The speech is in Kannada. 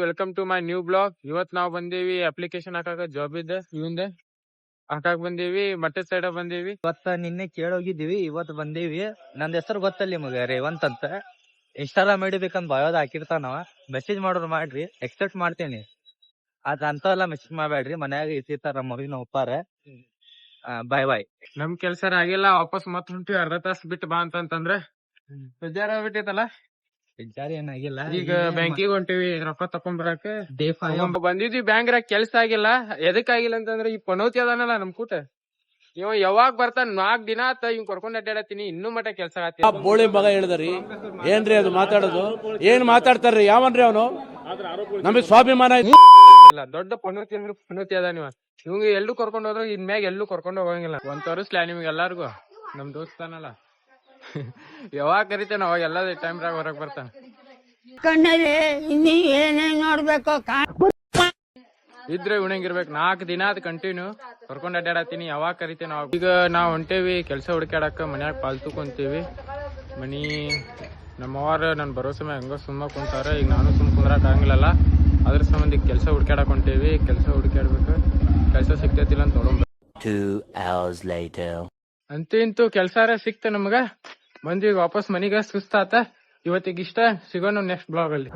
Welcome to my new blog. ಇವತ್ ನಾವ್ ಬಂದೇವಿ ಅಪ್ಲಿಕೇಶನ್ ಹಾಕಾಕ ಜಾಬ್ ಇದೆ ಇವಂದೆ ಹಾಕಾಕ್ ಬಂದೇವಿ. ಮಟ್ಟದ ಸೈಡ್ ಬಂದೇವಿ. ನಿನ್ನೆ ಕೇಳೋಗಿದ್ದೀವಿ, ಇವತ್ತು ಬಂದೇವಿ. ನಂದ್ ಹೆಸರು ಗೊತ್ತಲ್ಲ ನಿಮಗೆ, ರೇವಂತ್ ಅಂತ. ಇನ್ಸ್ಟಾಗ್ರಾಮ್ ಐಡಿ ಬೇಕಂತ ಬಯೋದ್ ಹಾಕಿರ್ತಾನವ. ಮೆಸೇಜ್ ಮಾಡೋರು ಮಾಡ್ರಿ, ಎಕ್ಸೆಪ್ಟ್ ಮಾಡ್ತೇನಿ. ಅದ್ ಅಂತವೆಲ್ಲ ಮೆಸೇಜ್ ಮಾಡ್ಬೇಡ್ರಿ, ಮನ್ಯಾಗ ಇರ್ತಾರ ನಮ್ಮ ಮಗಿನ ಒಪ್ಪಾರ. ಬಾಯ್ ಬಾಯ್. ನಮ್ ಕೆಲ್ಸ ಆಗಿಲ್ಲ, ವಾಪಸ್ ಮತ್ ಹೊಂಟಿವಿ. ಅರ್ಧ ತಾಸ್ ಬಿಟ್ಟು ಬಾ ಅಂತಂದ್ರೆ ಬೇಜಾರ ಬಿಟ್ಟೈತಲ್ಲ. ವಿಚಾರ ಏನಾಗಿಲ್ಲ, ಈಗ ಬ್ಯಾಂಕಿಗೆ ಹೊಂಟಿವಿ ರೊಕ್ಕ ತಕೊಂಡ್ಬರಾಕ. ಬಂದಿದ್ವಿ ಬ್ಯಾಂಕ್ ಕೆಲ್ಸ ಆಗಿಲ್ಲ. ಎದಕ್ಕಾಗಿಲ್ಲ ಅಂತಂದ್ರೆ ಈ ಪನೋತಿ ಅದಾನಲ್ಲ ನಮ್ ಕೂಟ, ಇವ ಯಾವಾಗ ಬರ್ತಾನ 4 ದಿನ ಆತ ಇವ್ ಕರ್ಕೊಂಡ್ ಅಡ್ಡಾಡತ್ತೀನಿ, ಇನ್ನೂ ಮಟ ಕೆಲ್ಸ ಆಗತ್ತಿ. ಬೋಳಿ ಮಗ ಹೇಳಿದ್ರಿ ಏನ್ರಿ ಅದು ಮಾತಾಡೋದು? ಏನ್ ಮಾತಾಡ್ತಾರ್ರಿ? ಯಾವನ್ರಿ ಅವನು? ನಮಗೆ ಸ್ವಾಭಿಮಾನ ಇಲ್ಲ, ದೊಡ್ಡ ಪನೋತಿ ಅಂದ್ರೆ ಪನೋತಿ ಅದ. ನೀವ ಇವಂಗ ಎಲ್ಲೂ ಕರ್ಕೊಂಡ್ ಹೋದ್ರ ಇನ್ಮ್ಯಾಗ ಎಲ್ಲೂ ಕರ್ಕೊಂಡ್ ಹೋಗಂಗಿಲ್ಲ. ಒಂದ್ ತೋರಿಸ್ಲಾ ನಿಮ್ಗೆ ಎಲ್ಲಾರ್ಗು? ನಮ್ ದೋಸ್ತಾನಲ್ಲ ಯಾವಾಗ ಕರಿತೇನ ಅವಾಗ ಎಲ್ಲ ಟೈಮ್ರಾಗ ಹೊರಗ್ ಬರ್ತಾನ. ನೋಡ್ಬೇಕು ಇದ್ರೆ ಉಣಂಗಿರ್ಬೇಕು. 4 ದಿನ ಅದ್ ಕಂಟಿನ್ಯೂ ಕರ್ಕೊಂಡ್ ಅಡ್ಡಾಡತ್ತೀನಿ, ಯಾವಾಗ ಕರಿತೇನ ಅವಾಗ. ಈಗ ನಾವ್ ಹೊಂಟೇವಿ ಕೆಲ್ಸ ಹುಡುಕಾಡಕ. ಮನ್ಯಾಗ ಪಾಲ್ತು ಕುಂತೀವಿ. ಮನಿ ನಮ್ಮವ್ರ ನನ್ ಭರೋಸೆ ಮ್ಯಾಗ ಹೆಂಗೋ ಸುಮ್ಮ ಕುಂತಾರ. ಈಗ ನಾನು ಸುಮ್ ಕುಂದ್ರಾಕ ಆಗಂಗಿಲ್ಲಲ್ಲ, ಅದ್ರ ಸಂಬಂಧ ಕೆಲ್ಸ ಹುಡುಕಾಡಕ್ ಹೊಂಟೇವಿ. ಕೆಲ್ಸ ಹುಡುಕಾಡ್ಬೇಕು, ಕೆಲ್ಸ ಸಿಗ್ತೈತಿಲ್ಲ ಅಂತ ನೋಡೋಣ. 2 hours later. ಅಂತೂ ಇಂತೂ ಕೆಲ್ಸಾರ ಸಿಕ್ತ ನಮ್ಗ. ಬಂದ್ವಿ ವಾಪಸ್ ಮನಿಗ. ಸುಸ್ತಾತ ಇವತ್ತಿಗಿಷ್ಟ. ಸಿಗೋಣ ನೆಕ್ಸ್ಟ್ ಬ್ಲಾಗ್ ಅಲ್ಲಿ.